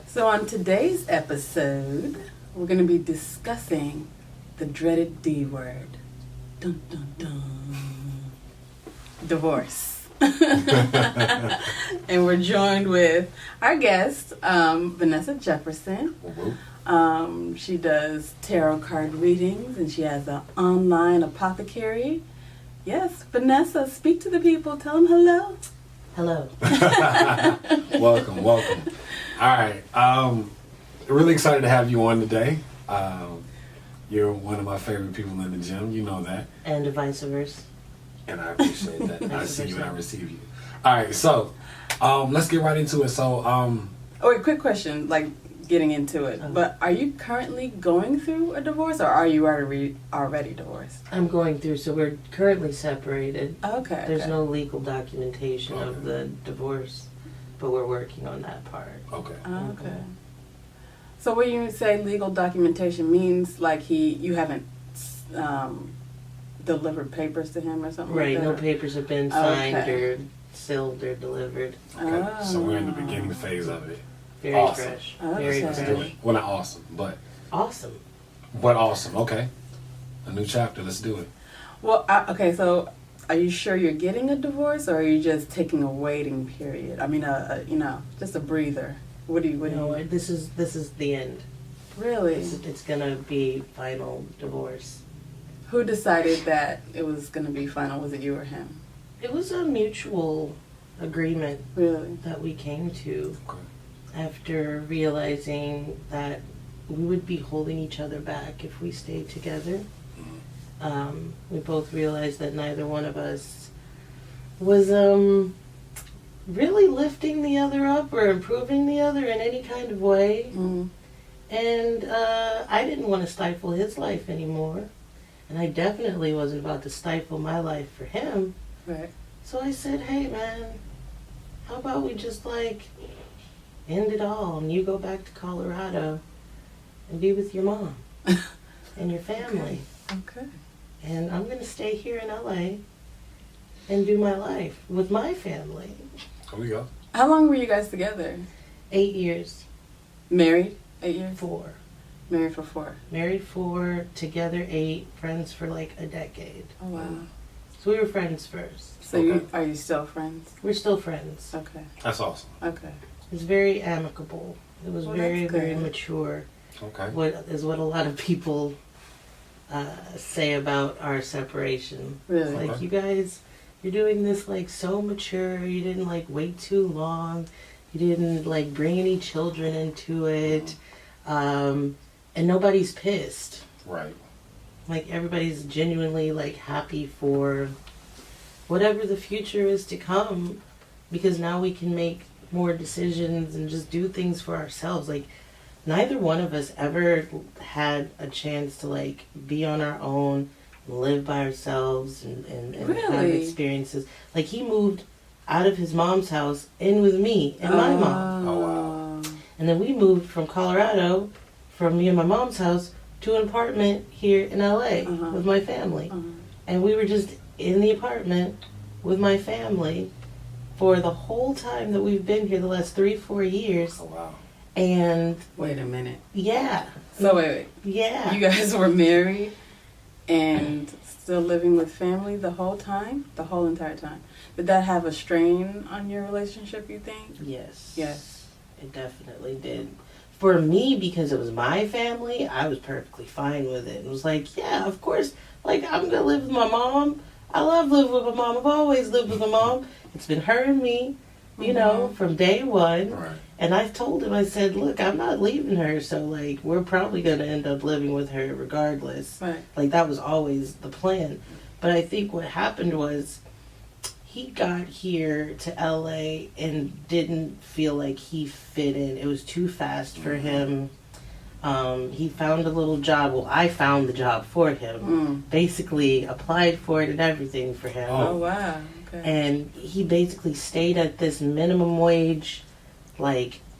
So, on today's episode, we're going to be discussing the dreaded D word. Dun, dun, dun. Divorce. And we're joined with our guest, Vanessa Jefferson. She does tarot card readings and she has an online apothecary. Yes, Vanessa, speak to the people. Tell them hello. Hello. Welcome. All right. Really excited to have you on today. You're one of my favorite people in the gym. You know that. And vice versa. And I appreciate that. I see you and I receive you. All right. So, let's get right into it. So, Oh, wait, quick question, like getting into it. Oh. But are you currently going through a divorce or are you already divorced? I'm going through, so we're currently separated. Okay. There's okay. no legal documentation of the divorce, but we're working on that part. okay. Okay. So when you say legal documentation means like you haven't delivered papers to him or something Right, like no that? papers have been signed Okay. or sealed or delivered. Okay. So we're in the Oh. beginning phase of it. Very Awesome. fresh. Okay. Very Let's do fresh. it. Well, not awesome, but Awesome. awesome. Okay. A new chapter. Let's do it. Well, okay, so are you sure you're getting a divorce or are you just taking a waiting period? I mean, just a breather. What do you? No, this is the end. Really? It's gonna be final divorce. Who decided that it was going to be final? Was it you or him? It was a mutual agreement Really? that we came to. Okay. After realizing that we would be holding each other back if we stayed together. We both realized that neither one of us was really lifting the other up or improving the other in any kind of way. Mm. And I didn't want to stifle his life anymore. And I definitely wasn't about to stifle my life for him. Right. So I said, hey man, how about we just end it all and you go back to Colorado and be with your mom and your family. Okay. And I'm going to stay here in LA and do my life with my family. Here we go. How long were you guys together? 8 years. Married? 8 years? 4. Married for 4. Married 4, together 8, friends for like a decade. Oh, wow. So we were friends first. So Okay. are you still friends? We're still friends. Okay. That's awesome. Okay. It was very amicable. It was Well, very, that's very good. mature. Okay. What a lot of people say about our separation. Really? Like, Okay. you guys, you're doing this so mature. You didn't wait too long. You didn't bring any children into it. And nobody's pissed. Right. Everybody's genuinely happy for whatever the future is to come, because now we can make more decisions and just do things for ourselves. Neither one of us ever had a chance to be on our own, live by ourselves, and have Really? experiences. He moved out of his mom's house in with me and my mom. Oh, wow. And then we moved from Colorado, from me and my mom's house, to an apartment here in LA Uh-huh. with my family. Uh-huh. And we were just in the apartment with my family for the whole time that we've been here, the last 3-4 years. Oh, wow. And Wait a minute. yeah. So wait. Yeah. You guys were married and still living with family the whole time? The whole entire time? Did that have a strain on your relationship, you think? Yes. Yes. It definitely did. For me, because it was my family, I was perfectly fine with it. It was yeah, of course, I'm going to live with my mom. I love living with my mom. I've always lived with my mom. It's been her and me, you know, from day one. Right. And I've told him, I said, look, I'm not leaving her, so, we're probably going to end up living with her regardless. Right. That was always the plan. But I think what happened was he got here to LA and didn't feel like he fit in. It was too fast for him. He found a little job. Well, I found the job for him. Basically applied for it and everything for him. Oh, wow. Okay. And he basically stayed at this minimum wage,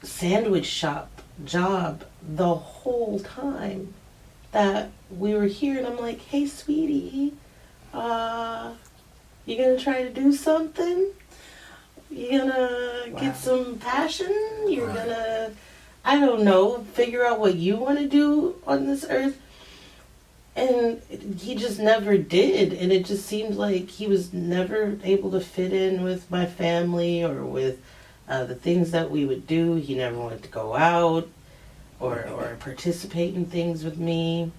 sandwich shop job the whole time that we were here. And I'm like, hey, sweetie, you gonna try to do something? You gonna get some passion? You're gonna... I don't know, figure out what you want to do on this earth. And he just never did. And it just seemed like he was never able to fit in with my family or with the things that we would do. He never wanted to go out or participate in things with me.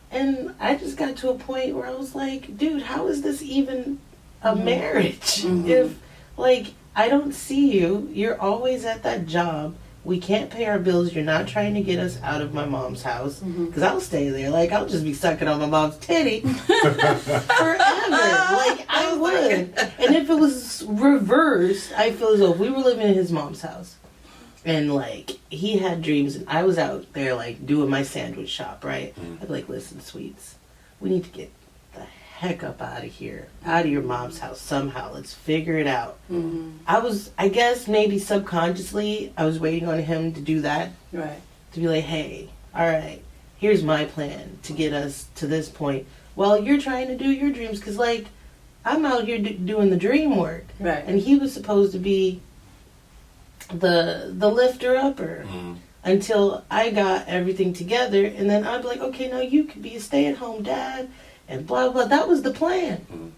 And I just got to a point where I was like, dude, how is this even a marriage? If, like, I don't see you, you're always at that job. We can't pay our bills. You're not trying to get us out of my mom's house. Because I'll stay there. Like, I'll just be sucking on my mom's titty forever. Like, I would. And if it was reversed, I feel as though if we were living in his mom's house and, like, he had dreams and I was out there, like, doing my sandwich shop, right? I'd be like, listen, sweets, we need to get the heck up out of here, out of your mom's house somehow. Let's figure it out. I guess maybe subconsciously I was waiting on him to do that. Right. To be like, hey, all right, here's my plan to get us to this point. Well, you're trying to do your dreams because, like, I'm out here doing the dream work. Right. And he was supposed to be the lifter upper until I got everything together. And then I'd be like, okay, now you could be a stay-at-home dad. And blah, blah. That was the plan.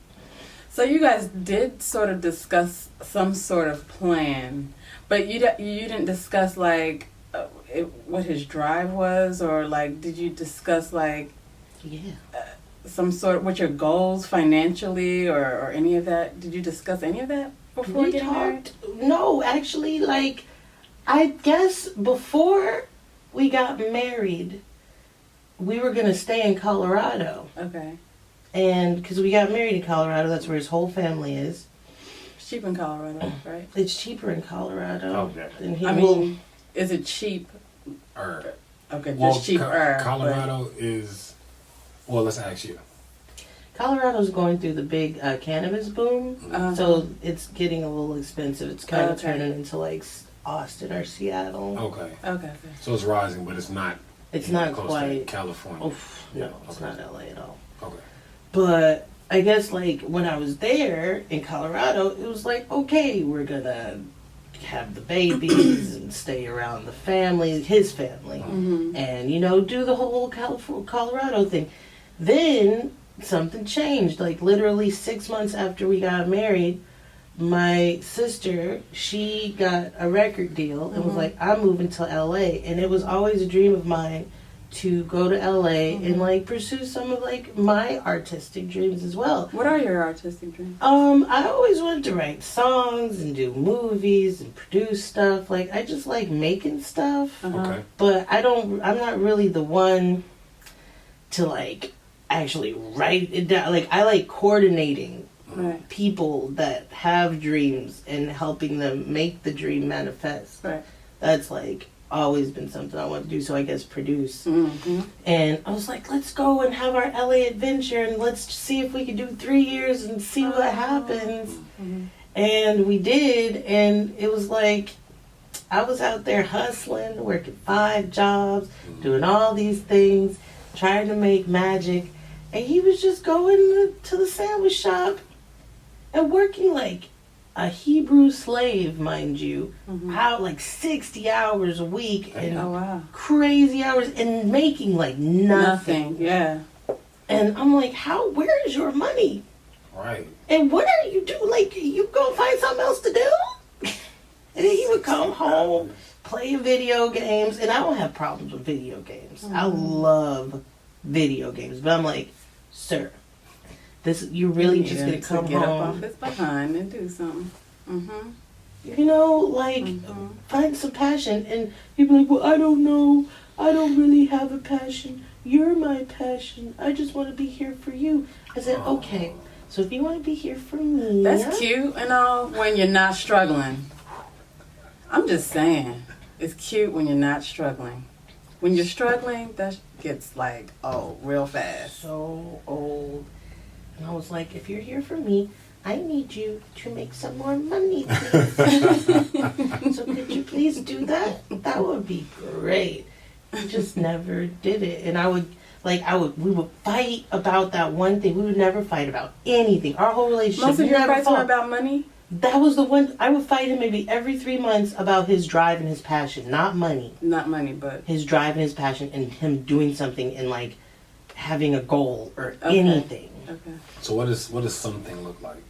So you guys did sort of discuss some sort of plan, but you didn't discuss, like, what his drive was, or, like, did you discuss, like, some sort of, what your goals financially or any of that? Did you discuss any of that before We getting married? talked. No, actually, like, I guess before we got married, we were going to stay in Colorado. Okay. And because we got married in Colorado, that's where his whole family is. It's cheap in Colorado, right? It's cheaper in Colorado. Okay. Than he I will. mean, is it cheap? Okay, Just cheaper. Colorado is. Well, let's ask you. Colorado's going through the big cannabis boom, so it's getting a little expensive. It's kind of turning into like Austin or Seattle. Okay. So it's rising, but it's not. It's not close quite to California. Oof, no, it's not LA at all. Okay. But I guess, like, when I was there in Colorado, it was like, okay, we're gonna have the babies and stay around the family, his family, and, you know, do the whole Colorado thing. Then something changed. Like, literally 6 months after we got married, my sister, she got a record deal and was like, I'm moving to LA. And it was always a dream of mine to go to LA and, like, pursue some of, like, my artistic dreams as well. What are your artistic dreams? I always wanted to write songs and do movies and produce stuff. Like, I just like making stuff. Okay. But I'm not really the one to, like, actually write it down. Like, I like coordinating people that have dreams and helping them make the dream manifest. Right. That's, like, always been something I want to do, so I guess produce. And I was like, let's go and have our LA adventure and let's see if we can do 3 years and see what happens. And we did, and it was like, I was out there hustling, working 5 jobs, doing all these things, trying to make magic, and he was just going to the sandwich shop and working like a Hebrew slave, mind you, out like 60 hours a week and crazy hours and making like nothing. Yeah. And I'm like, where is your money? Right. And what are you doing? Like, you go find something else to do? And then he would come home, play video games, and I don't have problems with video games. I love video games, but I'm like, sir, you're really just gonna come get home, up off his behind and do something. you know, like find some passion. And he'd be like, well, I don't know, I don't really have a passion. You're my passion. I just want to be here for you. I said, okay, so if you want to be here for me, that's cute and all when you're not struggling. I'm just saying, it's cute when you're not struggling. When you're struggling, that gets like old real fast. So old. And I was like, if you're here for me, I need you to make some more money, please. So could you please do that? That would be great. He just never did it. And we would fight about that one thing. We would never fight about anything. Our whole relationship Most of your never fights were about money? That was the one. I would fight him maybe every 3 months about his drive and his passion. Not money. Not money, but his drive and his passion and him doing something and like having a goal or anything. Okay. So what does something look like?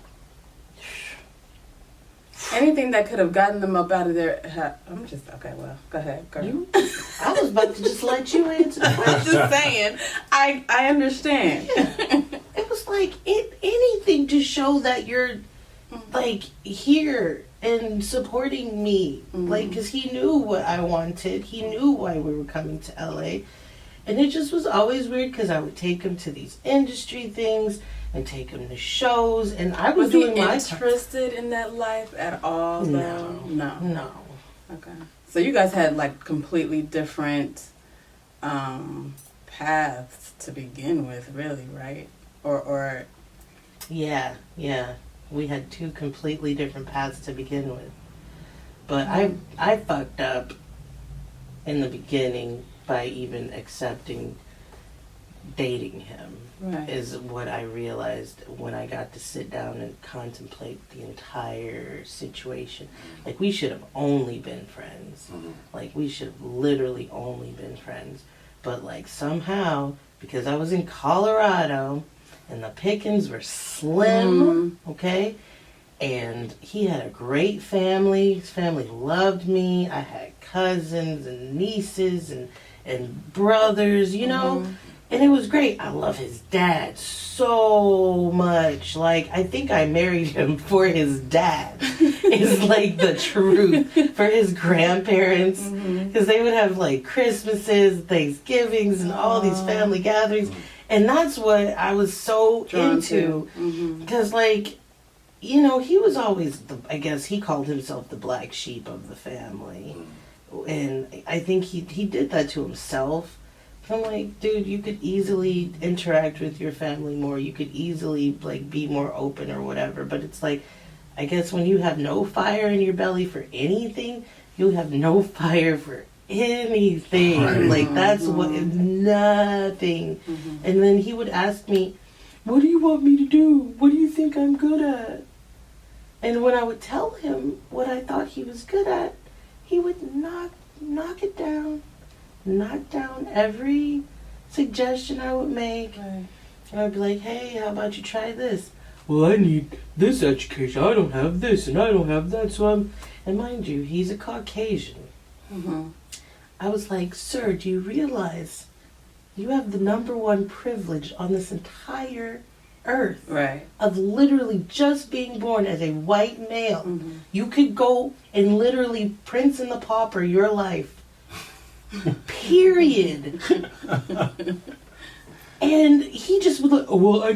Anything that could have gotten them up out of their. I'm just okay. Well, go ahead, girl. I was about to just let you answer. I'm just saying. I understand. Yeah. It was like anything to show that you're like here and supporting me, like, because he knew what I wanted. He knew why we were coming to LA, and it just was always weird because I would take him to these industry things and take him to shows, and I was doing he my interested in that life at all? Though? No. Okay, so you guys had like completely different paths to begin with, really, right? Or yeah. We had 2 completely different paths to begin with. But I fucked up in the beginning by even accepting dating him. right. Is what I realized when I got to sit down and contemplate the entire situation. Like, we should have only been friends. Like, we should have literally only been friends. But, like, somehow, because I was in Colorado and the pickings were slim, okay? And he had a great family. His family loved me. I had cousins and nieces and brothers, you know? And it was great. I love his dad so much. Like, I think I married him for his dad. It's like the truth. For his grandparents. Because they would have like Christmases, Thanksgivings, and all these family gatherings. And that's what I was so into. Because, like, you know, he was always, I guess he called himself the black sheep of the family. And I think he did that to himself. I'm like, dude, you could easily interact with your family more. You could easily, like, be more open or whatever. But it's like, I guess when you have no fire in your belly for anything, you have no fire for anything. Right. Like, that's what, nothing. And then he would ask me, what do you want me to do? What do you think I'm good at? And when I would tell him what I thought he was good at, he would knock it down. Knock down every suggestion I would make. Right. And I'd be like, hey, how about you try this? Well, I need this education. I don't have this and I don't have that. So I'm, and mind you, he's a Caucasian. I was like, sir, do you realize you have the #1 privilege on this entire earth Right. of literally just being born as a white male? You could go and literally Prince and the Pauper your life. Period. And he just was like, oh, well, I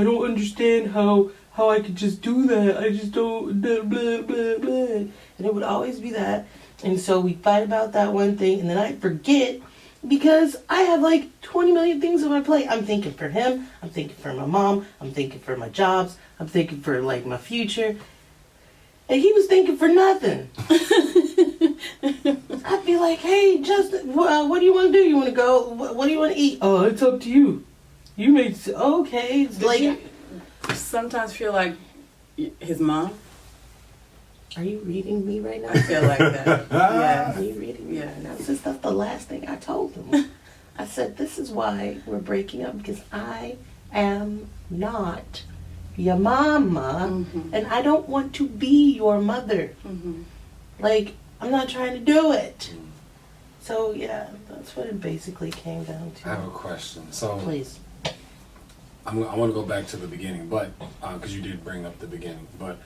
don't understand how I could just do that. I just don't, blah, blah, blah, blah. And it would always be that. And so we fight about that one thing, and then I forget because I have like 20 million things on my plate. I'm thinking for him, I'm thinking for my mom, I'm thinking for my jobs, I'm thinking for like my future. And he was thinking for nothing. I'd be like, hey, Justin, what do you want to do? You want to go? What do you want to eat? Oh, it's up to you. You made, okay. It's Did like, you sometimes feel like his mom? are you reading me right now? I feel like that. Are Yeah. you reading me Yeah. right now? Since that's the last thing I told him. I said, this is why we're breaking up, because I am not your mama, and I don't want to be your mother. Like, I'm not trying to do it. So, yeah, that's what it basically came down to. I have a question. So, Please. I want to go back to the beginning, but because you did bring up the beginning. But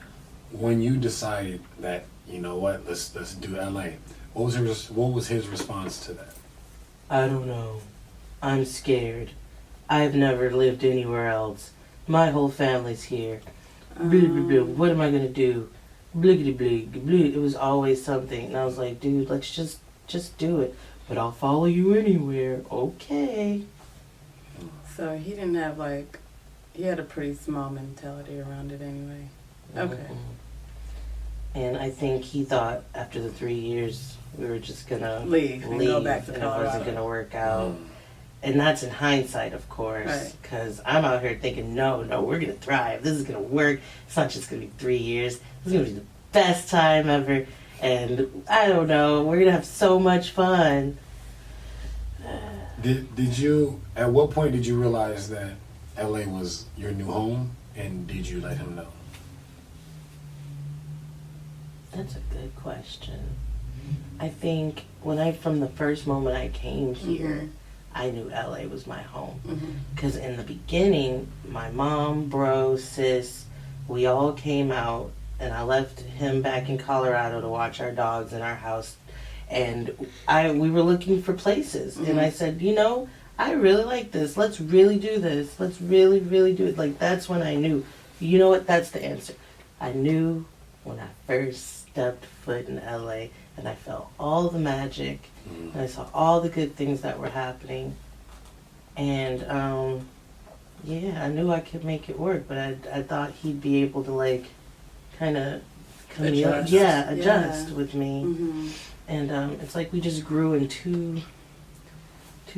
when you decided that, you know what, let's do LA, what was his response to that? I don't know. I'm scared. I've never lived anywhere else. My whole family's here. Blah, blah, blah. What am I gonna do? Bliggity blig blig. It was always something, and I was like, dude, let's just do it. But I'll follow you anywhere. Okay. So he didn't have like, he had a pretty small mentality around it anyway. Okay. And I think he thought after the 3 years we were just gonna Leave and go back to and it wasn't Colorado. gonna work out. And that's in hindsight, of course, Right. because I'm out here thinking, no, we're going to thrive. This is going to work. It's not just going to be 3 years. This is going to be the best time ever. And I don't know, we're going to have so much fun. Did you, at what point did you realize that LA was your new home, and did you let him know? That's a good question. I think from the first moment I came here, I knew LA was my home. Because in the beginning, my mom, bro, sis, we all came out, and I left him back in Colorado to watch our dogs in our house. And we were looking for places. And I said, I really like this. Let's really do this. Let's really, really do it. Like, that's when I knew. You know what? That's the answer. I knew when I first stepped foot in LA, and I felt all the magic, and I saw all the good things that were happening. And, I knew I could make it work, but I thought he'd be able to, like, kind of adjust with me. And it's like we just grew in two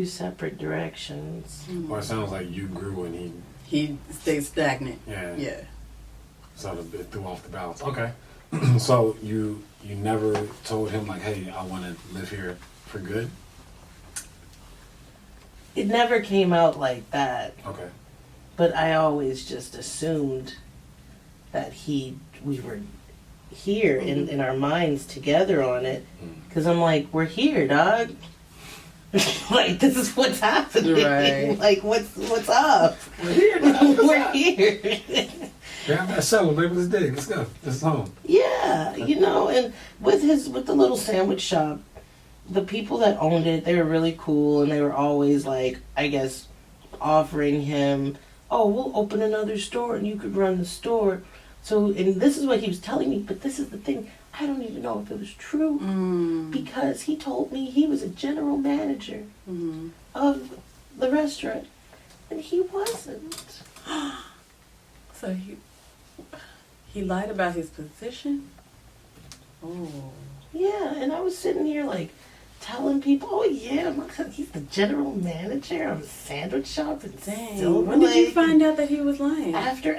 separate directions. Well, it sounds like you grew and he stayed stagnant. Yeah. So it threw off the balance. Okay. So you never told him, like, hey, I want to live here for good? It never came out like that. Okay. But I always just assumed that we were here in our minds together on it. Because I'm like, we're here, dog. Like, this is what's happening. Right. Like, what's up? We're here now. We're here. Grab that shovel, baby. Let's dig. Let's go. This is home. Yeah, and with the little sandwich shop, the people that owned it, they were really cool, and they were always like, I guess, offering him, oh, we'll open another store and you could run the store. So, and this is what he was telling me, but this is the thing, I don't even know if it was true, because he told me he was a general manager of the restaurant, and he wasn't. So he lied about his position? Oh. Yeah, and I was sitting here like telling people, oh yeah, he's the general manager of a sandwich shop in Silver When did you Lake. find out that he was lying? After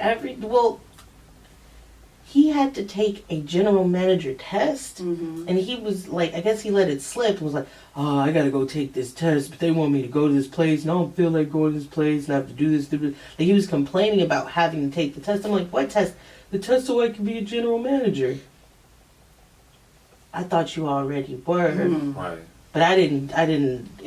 he had to take a general manager test, and he was like, I guess he let it slip and was like, oh, I gotta go take this test, but they want me to go to this place, and I don't feel like going to this place, and I have to do this. Like, he was complaining about having to take the test. I'm like, what test? The test so I can be a general manager. I thought you already were. Right. But it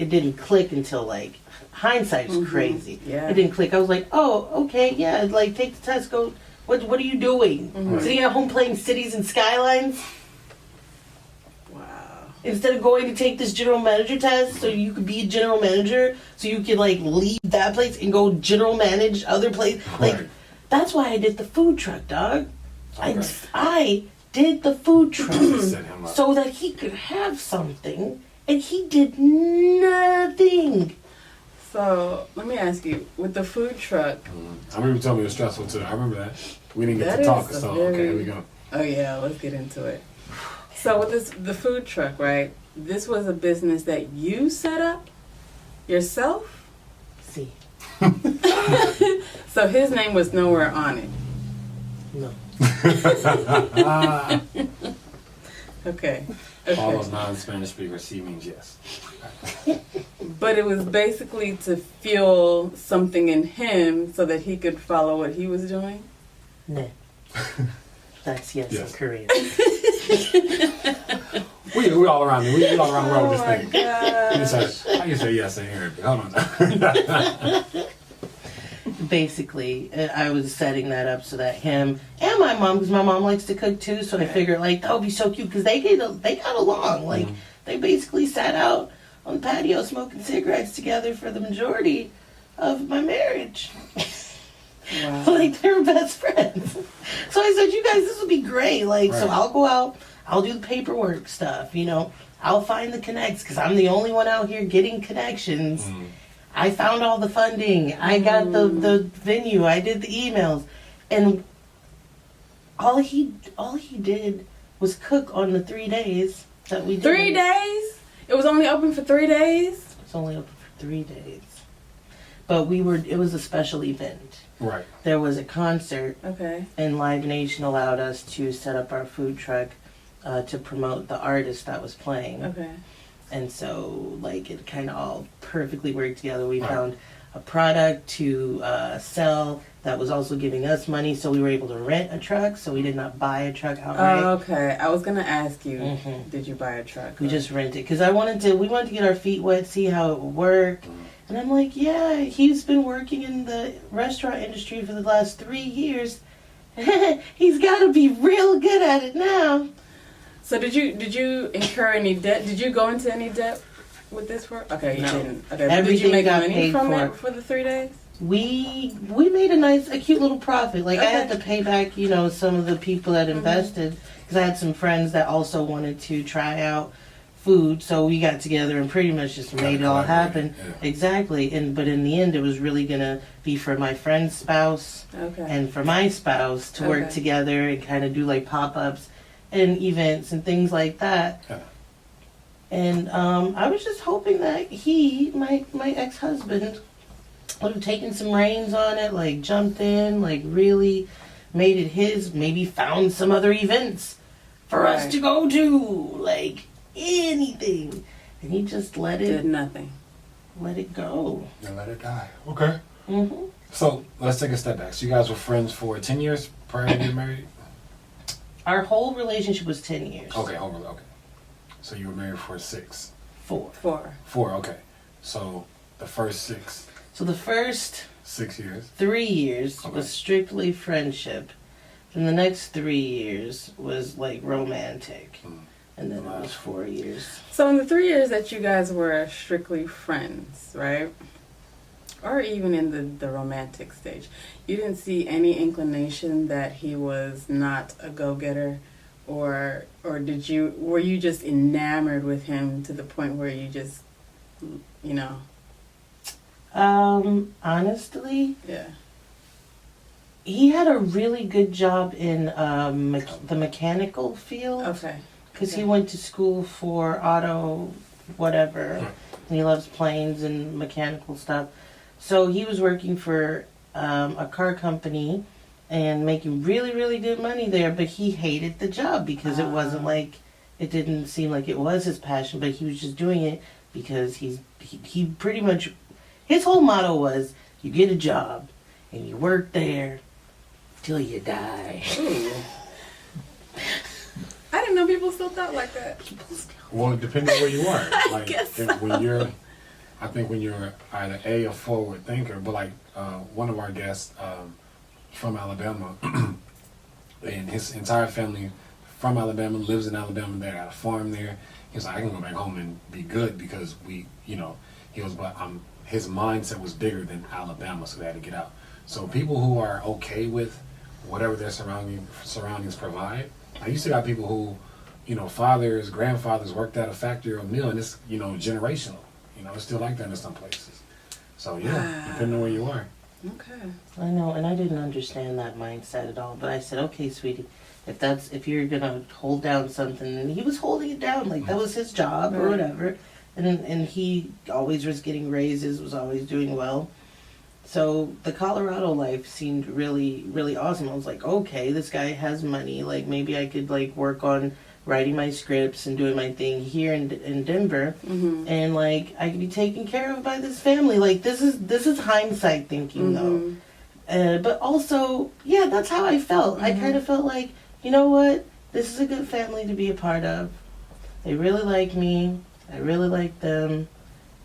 didn't click until, like, hindsight's crazy. Yeah. It didn't click. I was like, oh, okay, yeah, like, take the test, go. What are you doing? Sitting at home playing Cities and Skylines? Wow. Instead of going to take this general manager test so you could be a general manager, so you could, like, leave that place and go general manage other places. Like, that's why I did the food truck, dog. Okay. I did the food truck Set him up. so that he could have something, and he did nothing. So, let me ask you, with the food truck... I remember you told me it was stressful, too. I remember that. We didn't get That to talk, is a so, very- okay, here we go. Oh yeah, let's get into it. So with the food truck, right? This was a business that you set up yourself? See, So his name was nowhere on it. no. Okay. All Okay. those non-Spanish speakers, C means yes. But it was basically to fuel something in him so that he could follow what he was doing? No. That's yes, Yes. in Korean. We all around we all around the world with Oh my this thing. gosh. I can say yes in Arabic. Hold on. Basically, I was setting that up so that him and my mom, because my mom likes to cook too, so I figured, like, that would be so cute, because they got along. Like, they basically sat out on the patio smoking cigarettes together for the majority of my marriage. Wow. Like, they were best friends. So I said, you guys, this would be great. Like, so Right. I'll go out, I'll do the paperwork stuff, I'll find the connects, because I'm the only one out here getting connections. I found all the funding. I got the venue. I did the emails. And all he did was cook on the 3 days that we did. 3 days? It was only open for 3 days? It's only open for 3 days. but it was a special event. Right. There was a concert, Okay. and Live Nation allowed us to set up our food truck to promote the artist that was playing. Okay. And so, like, it kind of all perfectly worked together. We found a product to sell that was also giving us money, so we were able to rent a truck, so we did not buy a truck outright. Oh, okay. I was gonna ask you, Mhm. did you buy a truck? We just rented, because we wanted to get our feet wet, see how it would work. And I'm like, yeah, he's been working in the restaurant industry for the last 3 years. He's got to be real good at it now. So did you incur any debt? Did you go into any debt with this work? Okay, you No. didn't. Okay, Everything did you make got money paid from for. it for the 3 days? We made a cute little profit. Like, I had to pay back, some of the people that invested, because I had some friends that also wanted to try out food, so we got together and pretty much just made it all happen. Yeah. Exactly. But in the end, it was really gonna be for my friend's spouse Okay. and for my spouse to work Okay. together and kind of do like pop-ups and events and things like that. Yeah. And I was just hoping that my ex-husband, would have taken some reins on it, like jumped in, like really made it his, maybe found some other events for us Right. to go to, like anything. And he just Did nothing. let it go. And let it die. Okay. hmm So let's take a step back. So you guys were friends for 10 years prior to getting married? Our whole relationship was 10 years. Okay, okay. So you were married for 6. 4. 4, okay. So the first 6 So the first 6 years. 3 years Okay. was strictly friendship. And the next 3 years was like romantic. And then it was 4 years. So in the 3 years that you guys were strictly friends, right? Or even in the romantic stage, you didn't see any inclination that he was not a go-getter, or were you just enamored with him to the point where you just, Honestly, yeah. he had a really good job in the mechanical field. Okay. Because he went to school for auto whatever. And he loves planes and mechanical stuff. So he was working for a car company and making really, really good money there. But he hated the job because it wasn't like, it didn't seem like it was his passion. But he was just doing it because he pretty much, his whole motto was, you get a job and you work there till you die. Ooh. I didn't know people still thought like that. Well, depending on where you are. Like, guess so. I think when you're either a forward thinker, but like one of our guests from Alabama, and his entire family from Alabama, lives in Alabama, they got a farm there. He was like, I can go back home and be good because he was, but his mindset was bigger than Alabama, so they had to get out. So people who are okay with whatever their surroundings provide, I used to got people who, fathers, grandfathers worked at a factory or a mill, and it's, generational. It's still like that in some places. So yeah, depending on where you are. Okay. I know, and I didn't understand that mindset at all. But I said, okay, sweetie, if you're gonna hold down something, and he was holding it down, like that was his job or whatever, and he always was getting raises, was always doing well. So the Colorado life seemed really, really awesome. I was like, okay, this guy has money. Like maybe I could like work on writing my scripts and doing my thing here in Denver, and like I could be taken care of by this family. Like this is hindsight thinking though, but also that's how I felt. I kind of felt like, you know what, this is a good family to be a part of. They really like me. I really like them.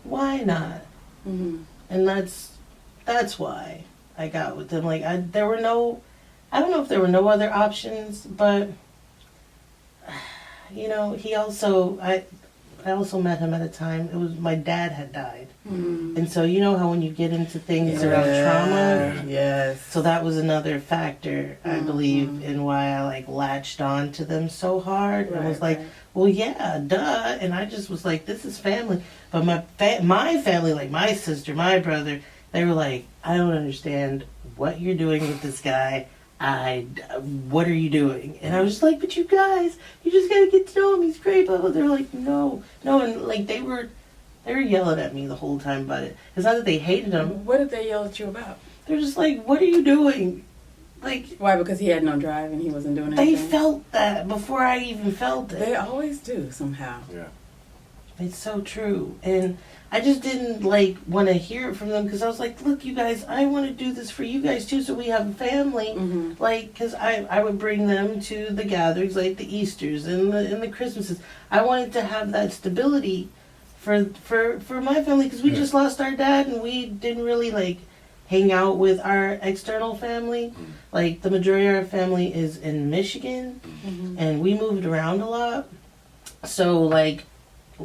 Why not? And that's why I got with them. Like I don't know if there were no other options, but he also, I also met him at a time, it was, my dad had died. And so how when you get into things around trauma, yes. so that was another factor, I believe, in why I like latched on to them so hard. And was like, well, yeah, duh. And I just was like, this is family. But my family, like my sister, my brother, they were like, I don't understand what you're doing with this guy. What are you doing? And I was just like, but you guys, you just gotta get to know him. He's great. Blah, blah. They're like, no. And like they were They were yelling at me the whole time about it. It's not that they hated him. What did they yell at you about? They're just like, what are you doing? Like, why? Because he had no drive and he wasn't doing they anything? felt that before I even felt it. They always do, somehow. Yeah. It's so true. And I just didn't, like, want to hear it from them because I was like, look, you guys, I want to do this for you guys, too, so we have a family. Mm-hmm. Like, because I would bring them to the gatherings, like the Easters and the Christmases. I wanted to have that stability for my family because we just lost our dad and we didn't really, like, hang out with our external family. Mm-hmm. Like, the majority of our family is in Michigan, Mm-hmm. and we moved around a lot. So, like,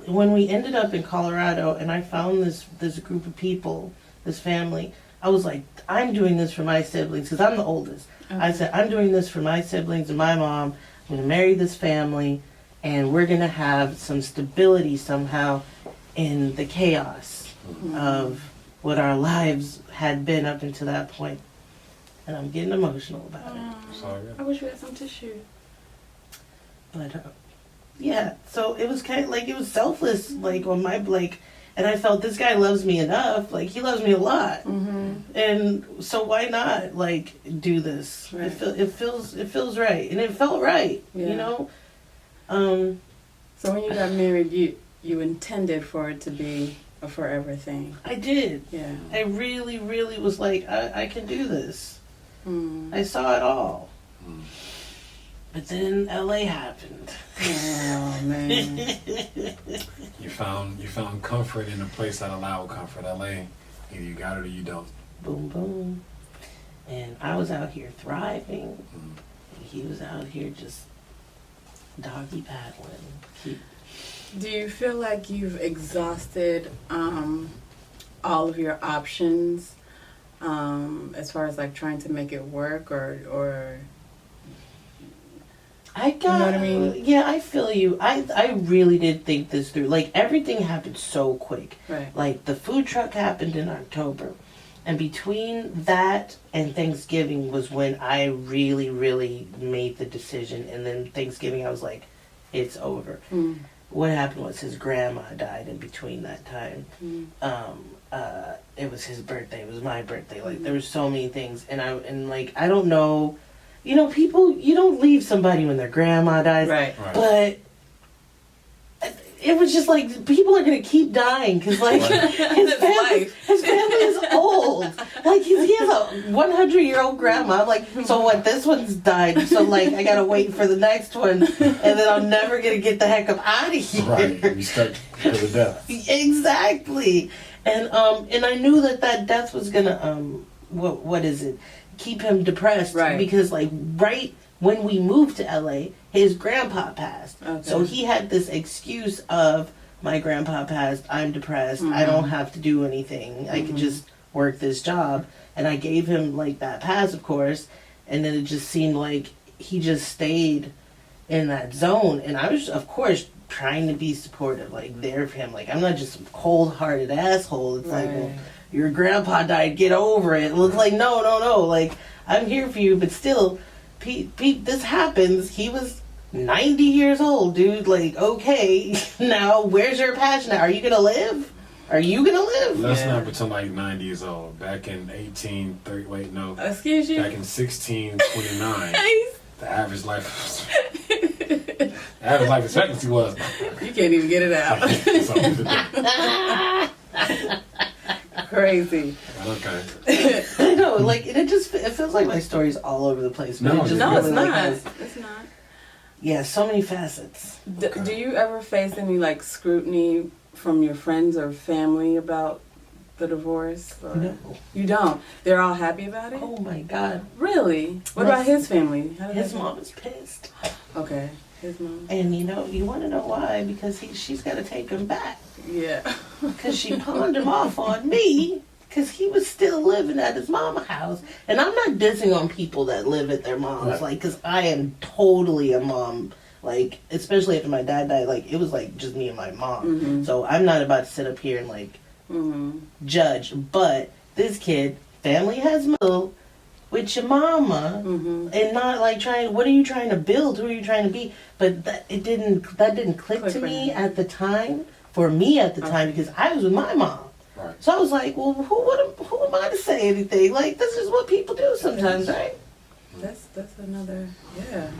when we ended up in Colorado and I found this group of people, this family, I was like, I'm doing this for my siblings because I'm the oldest. Okay. I said, I'm doing this for my siblings and my mom. I'm going to marry this family and we're going to have some stability somehow in the chaos of what our lives had been up until that point. And I'm getting emotional about it. Sorry. I wish we had some tissue. But yeah, so it was kind of like, it was selfless, like on my, like, and I felt this guy loves me enough, like he loves me a lot. Mm-hmm. And so why not, like, do this? Right. It feels right. And it felt right, Yeah. you know? So when you got married, you intended for it to be a forever thing. I did. Yeah. I really, really was like, I can do this. Mm. I saw it all. Mm. But then LA happened. Oh man. You found comfort in a place that allowed comfort. LA, either you got it or you don't. Boom, boom. And I was out here thriving. Mm. He was out here just doggy paddling. Do you feel like you've exhausted all of your options as far as like trying to make it work or I got, you know what I mean? Yeah, I feel you. I really did think this through. Like, everything happened so quick. right? Like, the food truck happened in October. And between that and Thanksgiving was when I really, really made the decision. And then Thanksgiving, I was like, it's over. Mm. What happened was his grandma died in between that time. Mm. It was his birthday. It was my birthday. Like, there were so many things. And I don't know. You know, people, you don't leave somebody when their grandma dies. Right. But it was just like, people are going to keep dying because, like, his family is old. Like, he has a 100-year-old grandma. I'm like, so what, this one's died. So, like, I got to wait for the next one. And then I'm never going to get the heck up out of here. Right. You start to the death. Exactly. And I knew that death was going to, what is it? Keep him depressed. Right. Because, like, right when we moved to LA, his grandpa passed. Okay. So he had this excuse of, my grandpa passed, I'm depressed, I don't have to do anything, I can just work this job. And I gave him, like, that pass, of course, and then it just seemed like he just stayed in that zone. And I was, of course, trying to be supportive, like, there for him. Like, I'm not just a cold-hearted asshole. It's like, well, your grandpa died, get over it. Well, it's like, no. Like, I'm here for you, but still, Pete, this happens. He was 90 years old, dude. Like, okay, now, where's your passion at? Are you gonna live? Are you gonna live? Let's not pretend like 90 years old. Back in 1830, wait, no. Excuse you? Back in 1629, the average life expectancy was. You can't even get it out. Crazy. Okay. I know, like, it feels like my story's all over the place. But No, it just No, it's really, like, not. has- It's not. yeah, so many facets. Do you ever face any like scrutiny from your friends or family about the divorce? Or? No. You don't. They're all happy about it. Oh my God. Really? What My- about his family? How did His that go? mom is pissed. Okay. His mom. And you want to know why? Because she's got to take him back. Yeah. Because she pawned him off on me. Because he was still living at his mama's house. And I'm not dissing on people that live at their mom's. Right. Like, because I am totally a mom. Like, especially after my dad died. Like, it was like just me and my mom. Mhm. So I'm not about to sit up here and, like, judge. But this kid, family has moved with your mama. And not like what are you trying to build? Who are you trying to be? But that didn't click to Click me right. at the time. for me at the time because I was with my mom. Right. So I was like, well, who am I to say anything? Like, this is what people do sometimes, right? That's another, yeah.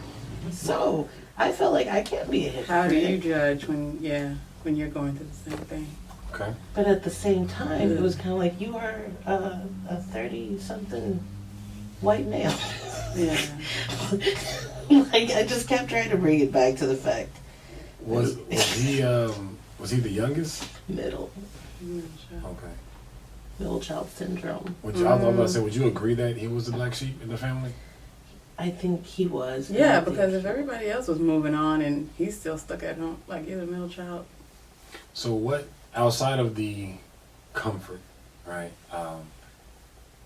So I felt like I can't be a hypocrite. How do you judge when you're going through the same thing? Okay. But at the same time, it was kind of like, you are a 30-something white male. Yeah. Like, I just kept trying to bring it back to the fact. Was he the youngest? Middle Okay. child syndrome. I was about to say, would you agree that he was the black sheep in the family? I think he was. Yeah, because if everybody else was moving on and he's still stuck at home, like you're the middle child. So what, outside of the comfort, right,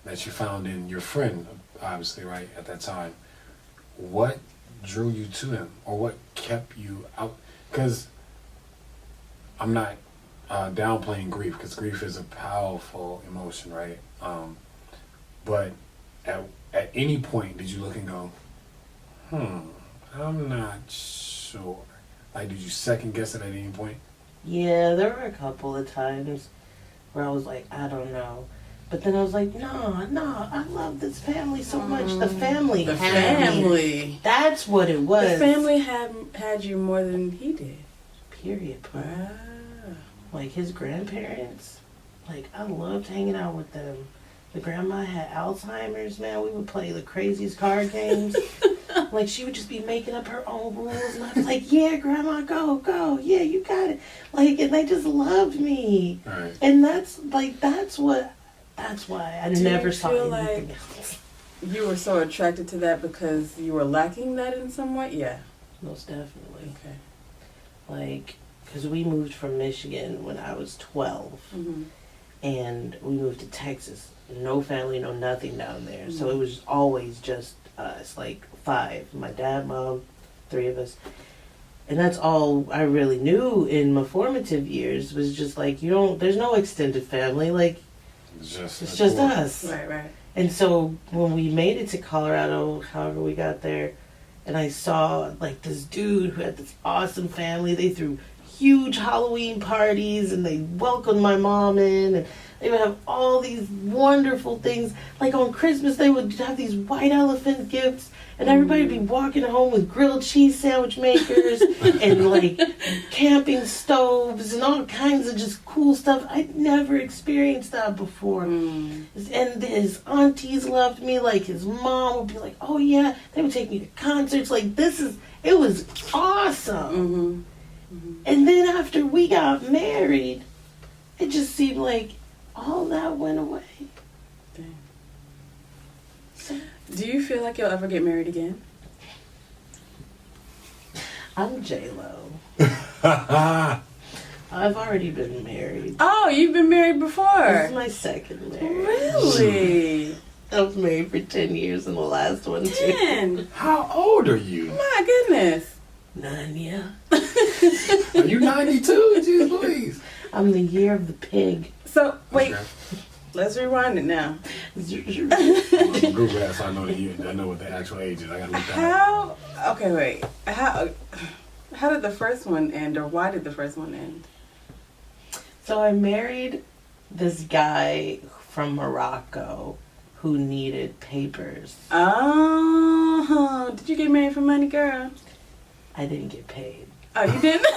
that you found in your friend, obviously, right, at that time, what drew you to him, or what kept you out? Because I'm not downplaying grief, because grief is a powerful emotion, right? But at any point, did you look and go, I'm not sure? Like, did you second guess it at any point? Yeah, there were a couple of times where I was like, I don't know. But then I was like, no, I love this family so much. The family had me. That's what it was. The family had you more than he did. Period. Wow. Like, his grandparents, like, I loved hanging out with them. The grandma had Alzheimer's, man. We would play the craziest card games. Like, she would just be making up her own rules. And I was like, yeah, grandma, go. Yeah, you got it. Like, and they just loved me. Right. And that's why I never saw anything else. You were so attracted to that because you were lacking that in some way? Yeah. Most definitely. Okay. Like, because we moved from Michigan when I was 12. Mm-hmm. And we moved to Texas. No family, no nothing down there. So it was always just us, like 5. My dad, mom, 3 of us. And that's all I really knew in my formative years was just like, there's no extended family. Like, it's just us. Right. And so when we made it to Colorado, however we got there, and I saw like this dude who had this awesome family, they threw huge Halloween parties and they welcomed my mom in, and they would have all these wonderful things. Like on Christmas, they would have these white elephant gifts, and everybody would be walking home with grilled cheese sandwich makers and like camping stoves and all kinds of just cool stuff. I'd never experienced that before. And his aunties loved me. Like his mom would be like, oh yeah, they would take me to concerts. Like it was awesome. And then after we got married, it just seemed like all that went away. Dang. Do you feel like you'll ever get married again? I'm J-Lo. I've already been married. Oh, you've been married before? This is my second marriage. Really? I was married for 10 years in the last one, 10? How old are you? My goodness. 9, yeah. Are you 92? Jeez Louise. I'm the year of the pig. So, wait. Okay. Let's rewind it now. I'm gonna Google that so I know the year. I know what the actual age is. I gotta look that up. Okay, wait. How did the first one end, or why did the first one end? So I married this guy from Morocco who needed papers. Oh, did you get married for money, girl? I didn't get paid. Oh, you didn't?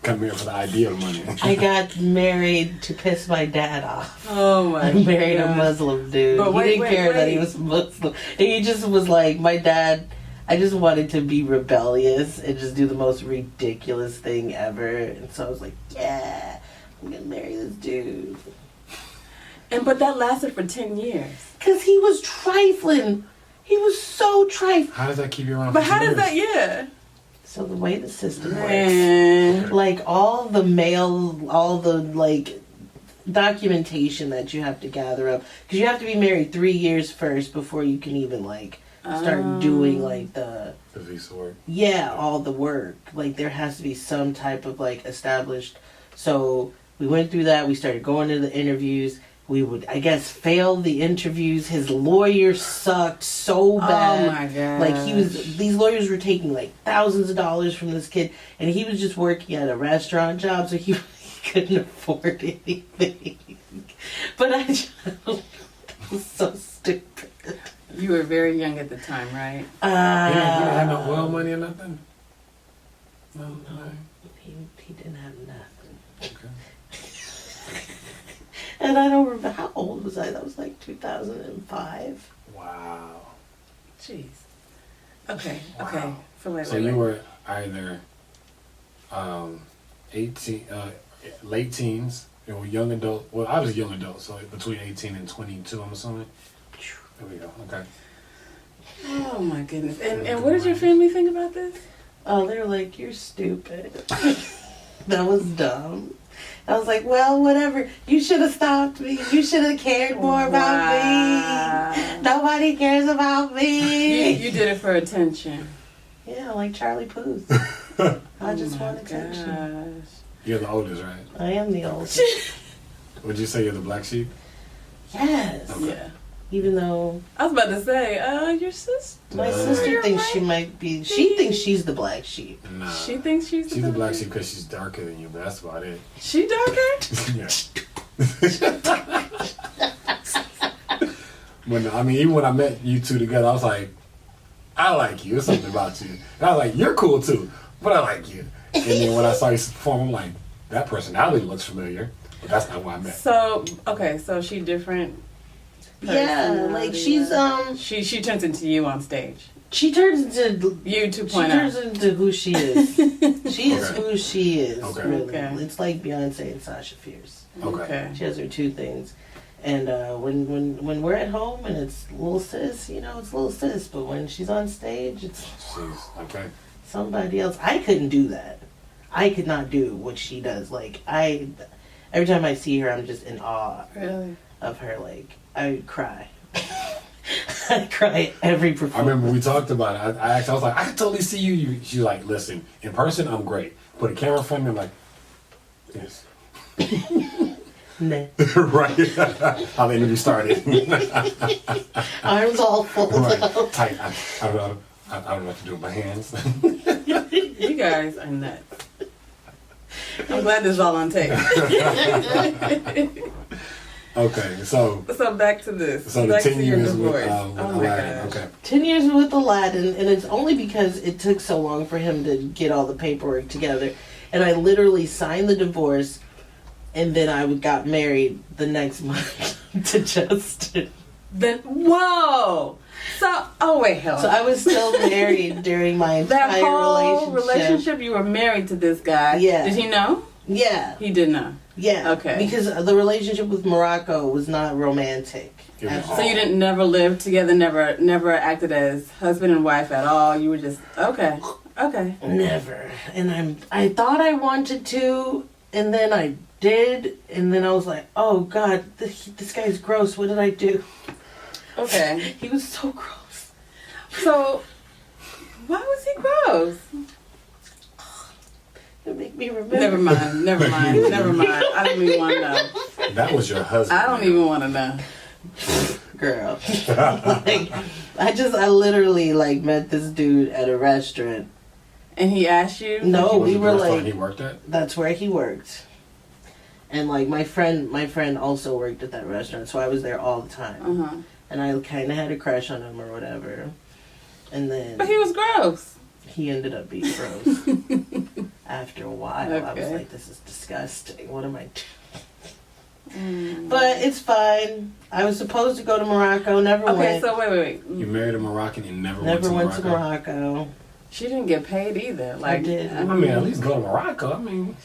Come here for the idea of money. I got married to piss my dad off. Oh my I married God. a Muslim dude. But He didn't care that he was Muslim. He just was like, my dad, I just wanted to be rebellious and just do the most ridiculous thing ever. And so I was like, yeah, I'm going to marry this dude. But that lasted for 10 years. Because he was trifling. He was so trifling. How does that keep you around? But for how 10 does that, years? yeah. So the way the system works, Man. like all the like documentation that you have to gather up, because you have to be married 3 years first before you can even like start doing like the visa work. Yeah, all the work. Like there has to be some type of like established. So we went through that. We started going to the interviews. we would, I guess, fail the interviews. His lawyer sucked so bad. Oh my god! Like these lawyers were taking like thousands of dollars from this kid, and he was just working at a restaurant job, so he couldn't afford anything. But I just was so stupid. You were very young at the time, right? He didn't have no oil money or nothing? No. He didn't have nothing. Okay. And I don't remember, how old was I? That was like 2005. Wow. Jeez. Okay. Wow. Okay. So you were either 18, late teens, or young adult. Well, I was a young adult, so between 18 and 22, I'm assuming. There we go. Okay. Oh my goodness. And what did your family think about this? Oh, they were like, "You're stupid." That was dumb. I was like, well, whatever. You should have stopped me. You should have cared more about me. Nobody cares about me. You did it for attention. Yeah, like Charlie Puth. I just want attention. Gosh. You're the oldest, right? I am the oldest. Would you say you're the black sheep? Yes. Okay. Yeah. Even though I was about to say, your sister. my sister thinks she might be. She thinks she's the black sheep. Nah. She thinks she's the black sheep because she's darker than you, but that's about it. She darker? Yeah. When I mean, even when I met you two together, I was like, I like you. There's something about you. And I was like, you're cool too, but I like you. And then when I saw you perform, I'm like, that personality looks familiar, but that's not why I met. So okay, so she different. Yeah, like she's She turns into you on stage. She turns into You 2.0. She turns into who she is. She is Okay. who she is. Okay. Really, Okay. it's like Beyonce and Sasha Fierce. Okay. She has her two things, and when we're at home and it's little sis, it's little sis. But when she's on stage, it's Jeez. Okay. somebody else. I couldn't do that. I could not do what she does. Like every time I see her, I'm just in awe Really? of her. Like I would cry. I cry at every performance. I remember we talked about it. I asked, I was like, I can totally see you. She's like, listen, in person, I'm great. Put a camera in front of me, I'm like, yes. Nah. Right. How the interview started. Arms all folded Right. up. Tight. I don't know. I don't know what to do with my hands. You guys are nuts. I'm glad this is all on tape. Okay, so back to this. the back 10 to your years with divorce. Oh my Aladdin. gosh. Okay. 10 years with Aladdin, and it's only because it took so long for him to get all the paperwork together. And I literally signed the divorce, and then I got married the next month to Justin. Then whoa. So wait, hell. So I was still married during my entire that whole relationship. you were married to this guy. Yeah. Did he know? Yeah. He did know. Yeah. Okay. Because the relationship with Morocco was not romantic. It was at all. So you didn't never live together, never acted as husband and wife at all. You were just okay. Never. And I thought I wanted to, and then I did, and then I was like, oh God, this guy's gross. What did I do? Okay. He was so gross. So why was he gross? It make me remember. Never mind. I don't even want to know. That was your husband. I don't even want to know. Girl. Like, I literally met this dude at a restaurant. And he asked you? No, Was we it the were restaurant he worked at? that's where he worked. And my friend also worked at that restaurant, so I was there all the time. Uh-huh. And I kind of had a crush on him or whatever. And then But he was gross. he ended up being gross. After a while, I was Okay. like, this is disgusting. What am I doing? But it's fine. I was supposed to go to Morocco, never Okay, went. so wait. You married a Moroccan and never Went to Morocco. She didn't get paid either. Like did. I mean, at least go to Morocco. I mean,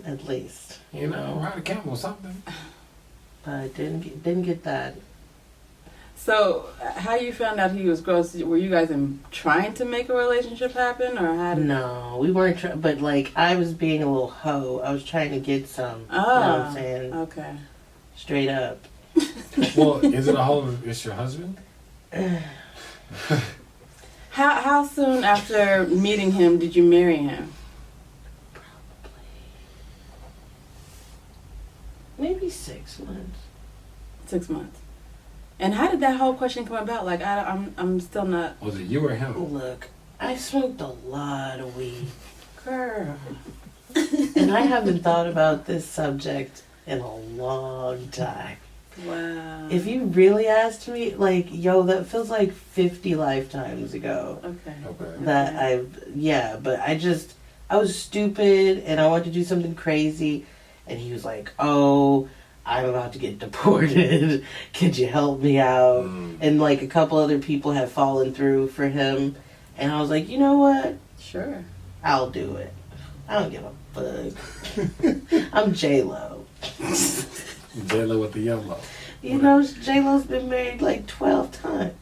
At least. ride a camel or something. But I didn't get that. So, how you found out he was gross? Were you guys trying to make a relationship happen, or how did? No, we weren't. But I was being a little hoe. I was trying to get some. You know what I'm saying? Okay. Straight up. Well, is it a hoe? It's your husband? How soon after meeting him did you marry him? Maybe 6 months. 6 months. And how did that whole question come about? Like, I'm still not. Was it you or him? Look, I smoked a lot of weed. Girl. And I haven't thought about this subject in a long time. Wow. If you really asked me, like, yo, that feels like 50 lifetimes ago. Okay. But I was stupid and I wanted to do something crazy. And he was like, oh, I'm about to get deported. Could you help me out? And like a couple other people have fallen through for him. And I was like, you know what? Sure. I'll do it. I don't give a fuck. I'm J-Lo. J-Lo with the yellow. You know, J-Lo's been married like 12 times.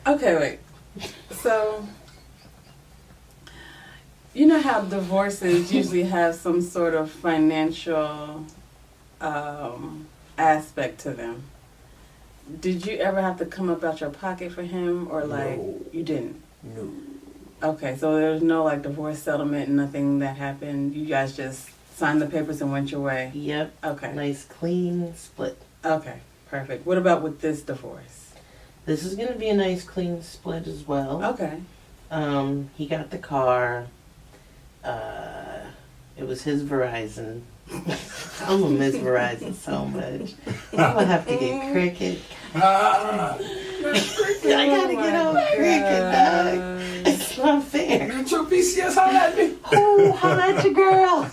Okay, wait. So, you know how divorces usually have some sort of financial aspect to them. Did you ever have to come up out your pocket for him, or like No. you didn't? No. Okay, so there's no like divorce settlement, nothing that happened. You guys just signed the papers and went your way. Yep. Okay. Nice clean split. Okay, perfect. What about with this divorce? This is gonna be a nice clean split as well. Okay. He got the car. It was his Verizon. I'm gonna miss Verizon so much. I'm gonna have to get Cricket. I gotta get on Cricket, dog. It's not fair. Get your PCS, holla at me. Oh, holla at your girl.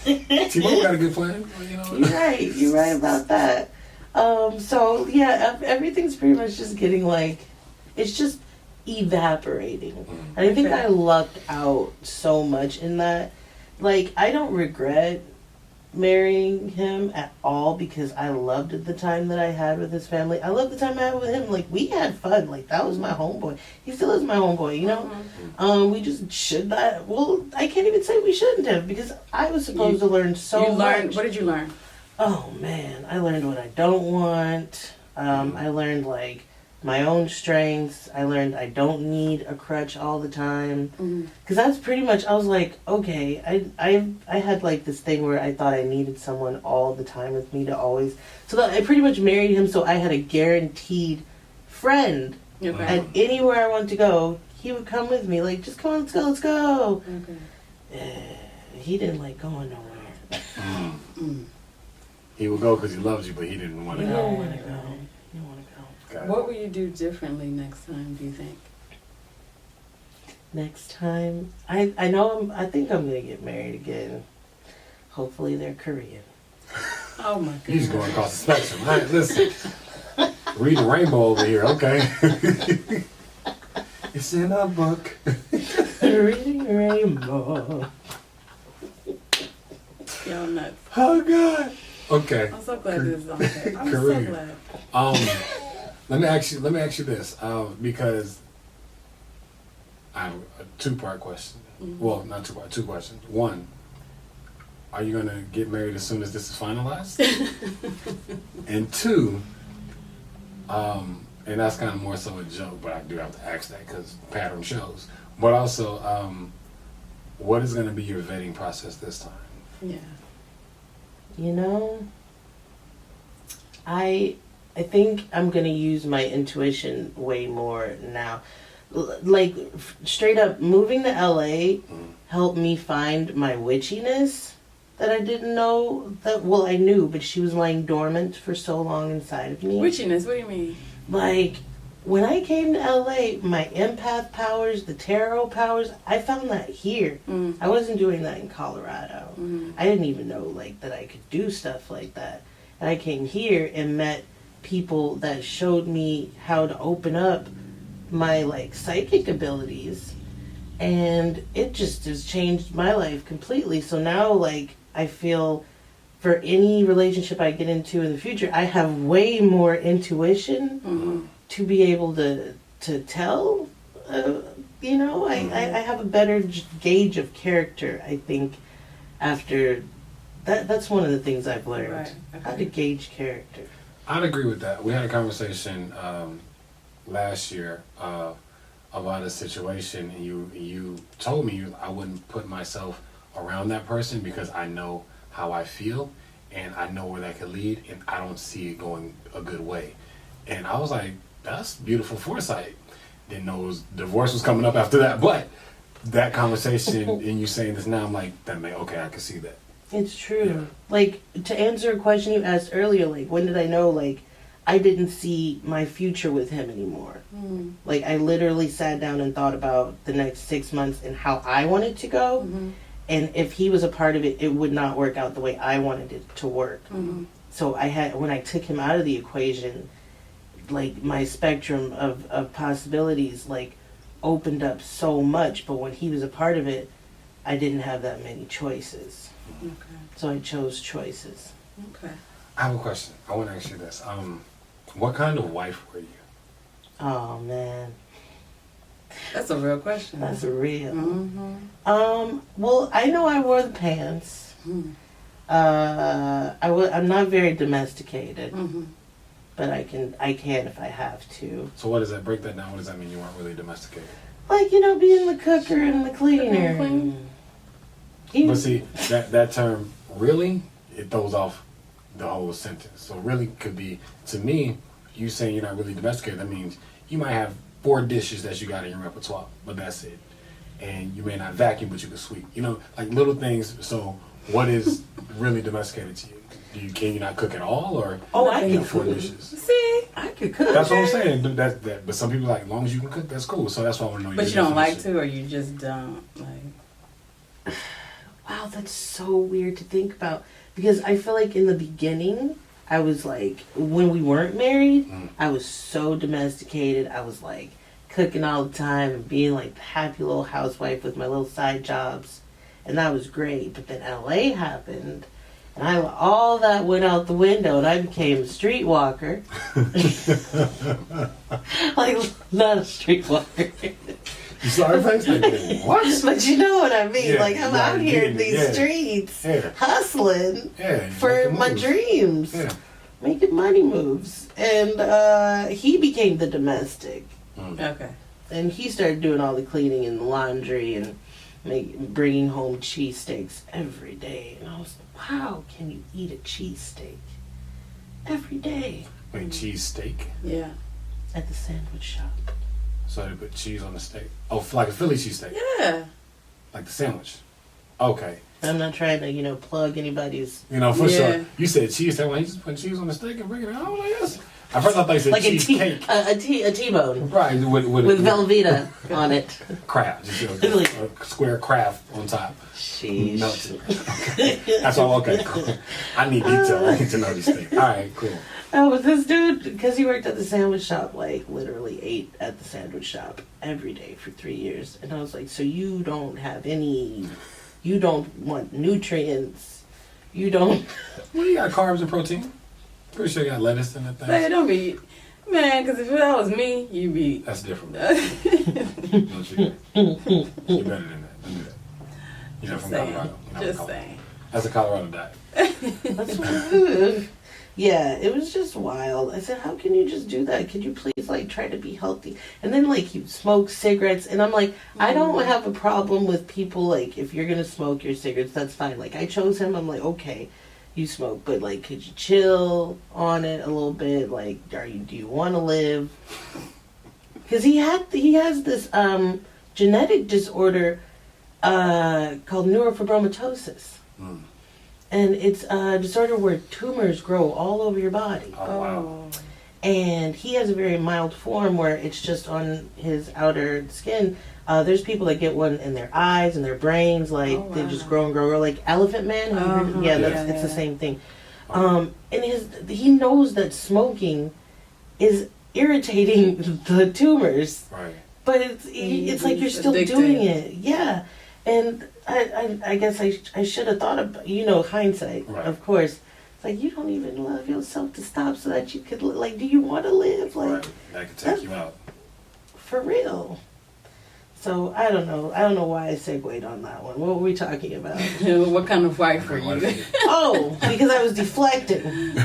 T-Mobile got a good plan. You know. You're right about that. So yeah, everything's pretty much just getting like, it's just evaporating. And I think I lucked out so much in that. Like, I don't regret marrying him at all because I loved the time that I had with his family. I loved the time I had with him. Like, we had fun. Like, that was my homeboy. He still is my homeboy, you know? We just should not. Well, I can't even say we shouldn't have because I was supposed to learn so much. What did you learn? Oh, man. I learned what I don't want. I learned, like, my own strengths. I learned I don't need a crutch all the time. Because that's pretty much, I was like, okay, I had like this thing where I thought I needed someone all the time with me to always. So that I pretty much married him so I had a guaranteed friend. Okay. And anywhere I wanted to go, he would come with me. Like, just come on, let's go. Okay. He didn't like going nowhere. He would go because he loves you, but he didn't want to He go. didn't want to go. What will you do differently next time, do you think? Next time, I think I'm gonna get married again. Hopefully they're Korean. Oh my goodness. He's going across the spectrum. Right, listen. Reading Rainbow over here, okay. It's in a book. Reading Rainbow. Y'all nuts. Oh God. Okay. I'm so glad this is on there. I'm Korean. so glad. Let me ask you this, because I have a two-part question. Well, not two-part, two questions. One, are you gonna get married as soon as this is finalized? And two, and that's kind of more so a joke, but I do have to ask that because pattern shows. But also, what is gonna be your vetting process this time? Yeah. You know, I think I'm gonna use my intuition way more now. Like, straight up, moving to LA helped me find my witchiness that I didn't know that. Well, I knew, but she was lying dormant for so long inside of me. Witchiness, what do you mean? Like, when I came to LA, my empath powers, the tarot powers, I found that here. I wasn't doing that in Colorado. I didn't even know, like, that I could do stuff like that. And I came here and met people that showed me how to open up my, like, psychic abilities. And it just has changed my life completely. So now, like, I feel for any relationship I get into in the future, I have way more intuition to be able to tell. You know, I have a better gauge of character, I think, after that. That's one of the things I've learned. Right. Okay. How to gauge character. I'd agree with that. We had a conversation last year about a situation, and you told me I wouldn't put myself around that person because I know how I feel, and I know where that could lead, and I don't see it going a good way. And I was like, that's beautiful foresight. Didn't know divorce was coming up after that, but that conversation and you saying this now, I'm like, okay, I can see that. It's true. Yeah. Like, to answer a question you asked earlier, like, when did I know, like, I didn't see my future with him anymore. Mm. Like, I literally sat down and thought about the next 6 months and how I wanted to go. Mm-hmm. And if he was a part of it, it would not work out the way I wanted it to work. Mm-hmm. So when I took him out of the equation, like, my spectrum of possibilities, like, opened up so much. But when he was a part of it, I didn't have that many choices. Okay. So I chose choices. Okay. I have a question. I want to ask you this. What kind of wife were you? Oh, man. That's a real question. That's real. Mm-hmm. Well, I know I wore the pants. Mm-hmm. I'm not very domesticated, Mm-hmm. but I can if I have to. So what does that, break that down? What does that mean you weren't really domesticated? Like, being the cooker and the cleaner. But see, that term, really, it throws off the whole sentence. So really could be, to me, you saying you're not really domesticated, that means you might have 4 dishes that you got in your repertoire, but that's it. And you may not vacuum, but you can sweep. Like little things. So what is really domesticated to you? Can you not cook at all, or I can 4 cook. dishes? See, I could cook. That's what I'm saying. That. But some people like, as long as you can cook, that's cool. So that's why I want to know. But your you don't like definition. to, or you just don't like. Wow, that's so weird to think about. Because I feel like in the beginning, I was like, when we weren't married, I was so domesticated. I was like cooking all the time and being like the happy little housewife with my little side jobs. And that was great. But then LA happened. And all that went out the window, and I became a streetwalker. Like, not a streetwalker. You saw her face like, what? But you know what I mean. Yeah, like, I'm out here in these streets, hustling for my dreams. Yeah. Making money moves. And he became the domestic. Okay. And he started doing all the cleaning and the laundry and bringing home cheesesteaks every day. And I was like, how can you eat a cheesesteak every day? Wait, cheese steak? Yeah. At the sandwich shop. So they put cheese on the steak. Oh, like a Philly cheesesteak. Yeah. Like the sandwich. Okay. I'm not trying to, plug anybody's... For sure. You said cheese steak. Well, he just put cheese on the steak and bring it out. Like this. At first I thought you said like cheesecake. A T-bone. Right. With Velveeta on it. Crab. Just a square crab on top. Sheesh. Melted. Okay. That's all. Okay, cool. I need detail. I need to know these things. All right, cool. Oh, but this dude, because he worked at the sandwich shop, like, literally ate at the sandwich shop every day for 3 years. And I was like, so you don't want nutrients. You don't... Well, you got carbs and protein. Pretty sure you got lettuce in that thing. Hey, don't be... Man, because if that was me, you'd be... That's different. Don't you? You're better than that. Don't do that. You're not from Colorado. Just saying. That's a Colorado diet. That's what yeah, it was just wild. I said, how can you just do that? Could you please, like, try to be healthy? And then, like, he smoked cigarettes. And I'm like, I don't have a problem with people, like, if you're going to smoke your cigarettes, that's fine. Like, I chose him. I'm like, okay, you smoke. But, like, could you chill on it a little bit? Like, do you want to live? Because he has this genetic disorder called neurofibromatosis. And it's a disorder where tumors grow all over your body. Oh, wow. And he has a very mild form where it's just on his outer skin. There's people that get one in their eyes and their brains, like they just grow and grow, like Elephant Man. It's the same thing. And he knows that smoking is irritating the tumors. Right. But it's like you're still doing it. Yeah. And I guess I should have thought of, hindsight, of course. It's like, you don't even love yourself to stop so that you could, like, do you want to live? Like, right. That could take you out. For real. So, I don't know why I segued on that one. What were we talking about? What kind of wife are you? Oh, because I was deflecting.